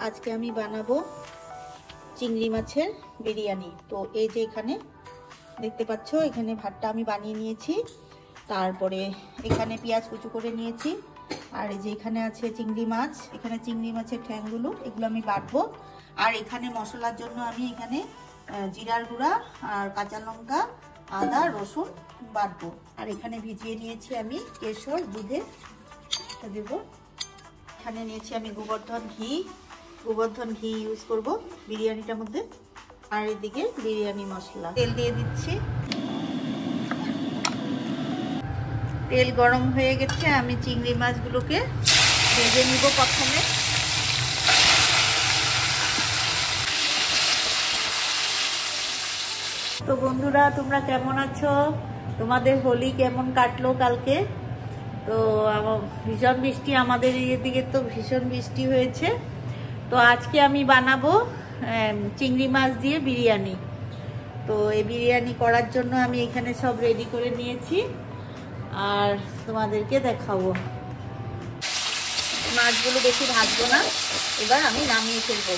আজকে আমি বানাবো চিংড়ি মাছের বিরিয়ানি। তো এই যে এখানে দেখতে পাচ্ছ, এখানে ভাতটা আমি বানিয়ে নিয়েছি। তারপরে এখানে পেঁয়াজ কুচু করে নিয়েছি। আর এই যে এখানে আছে চিংড়ি মাছ, এখানে চিংড়ি মাছের ঠ্যাংগুলো, এগুলো আমি বাটবো। আর এখানে মশলার জন্য আমি এখানে জিরার গুঁড়া আর কাঁচা লঙ্কা, আদা, রসুন বাটবো। আর এখানে ভিজিয়ে নিয়েছি আমি কেশর দুধে দেবো। এখানে নিয়েছি আমি গোবর্ধন ঘি ইউজ করব বিরিয়ানিটার মধ্যে। আর এদিকে বিরিয়ানি মশলা, তেল দিয়ে দিচ্ছি। তেল গরম হয়ে গেছে, আমি চিংড়ি মাছগুলোকে ভেজে নিব প্রথমে। তো বন্ধুরা, তোমরা কেমন আছো? তোমাদের হোলি কেমন কাটলো কালকে? তো ভীষণ বৃষ্টি, আমাদের এদিকে তো ভীষণ বৃষ্টি হয়েছে। তো আজকে আমি বানাবো চিংড়ি মাছ দিয়ে বিরিয়ানি। তো এই বিরিয়ানি করার জন্য আমি এখানে সব রেডি করে নিয়েছি আর তোমাদেরকে দেখাবো। মাছগুলো বেশি ভাজবো না, এবার আমি নামিয়ে ফেলবো।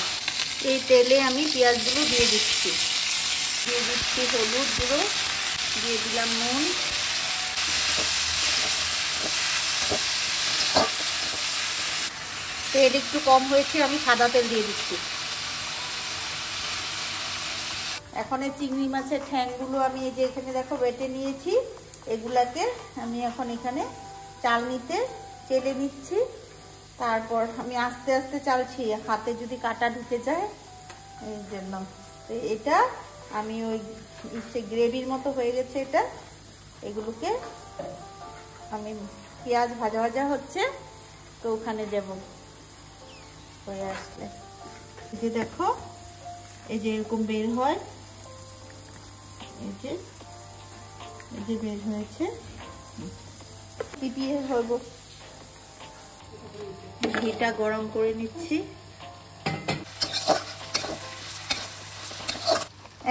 এই তেলে আমি পেঁয়াজগুলো দিয়ে দিচ্ছি হলুদ গুঁড়ো, দিয়ে দিলাম নুন, তেল একটু কম হয়েছে, আমি সাদা তেল দিয়ে দিচ্ছি। এখন এই চিংড়ি মাছের ঠ্যাংগুলো আমি এই যে এখানে দেখো বেটে নিয়েছি, এগুলাকে আমি এখন এখানে চালনিতে চেলে নিচ্ছি। তারপর আমি আস্তে আস্তে চালছি, হাতে যদি কাটা ঢুকে যায় এই জন্য। তো এটা আমি ওই গ্রেভির মতো হয়ে গেছে এটা, এগুলোকে আমি পেঁয়াজ ভাজা ভাজা হচ্ছে তো ওখানে দেব। হয়ে আসলে এই যে দেখো, এই যে এরকম বের হয়, এই যে বের হয়েছে, পিপিয়ে হইব। ঘিটা গরম করে নিচ্ছি।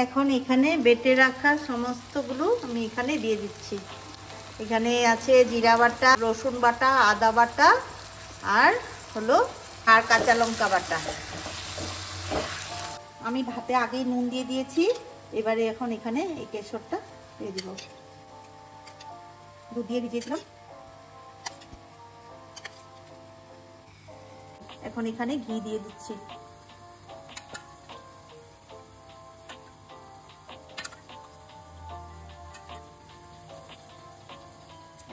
এখন এখানে বেটে রাখা সমস্তগুলো আমি এখানে দিয়ে দিচ্ছি। এখানে আছে জিরা বাটা, রসুন বাটা, আদা বাটা আর কাঁচা লঙ্কা বাটা। আমি ভাতে আগেই নুন দিয়ে দিয়েছি। এবারে এখন এখানে এই কেশরটা দিয়ে দিব, দুধ দিয়ে ভিজিয়েছিলাম। এখন এখানে ঘি দিয়ে দিচ্ছি।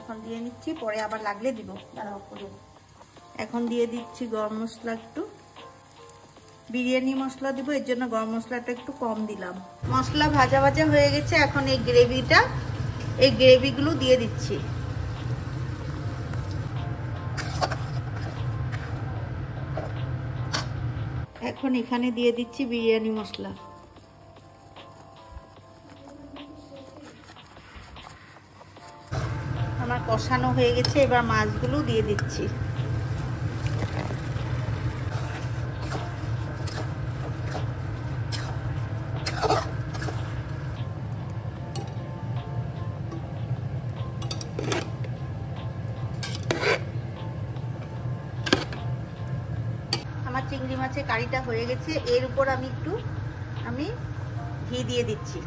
এখন দিয়ে নিচ্ছি, পরে আবার লাগলে দিব। এখন দিয়ে দিচ্ছি গরম মশলা, একটু বিরিয়ানি মশলা দিব, এর জন্য গরম মশলাটা একটু কম দিলাম। মশলা ভাজা ভাজা হয়ে গেছে, এখন এই গ্রেভিগুলো দিয়ে দিচ্ছি। এখন এখানে দিয়ে দিচ্ছি বিরিয়ানি মশলা। আমার কষানো হয়ে গেছে, এবার মাছগুলো দিয়ে দিচ্ছি। চিংড়ি মাছের কারিটা হয়ে গেছে, এর উপর আমি একটু ঘি দিয়ে দিচ্ছি।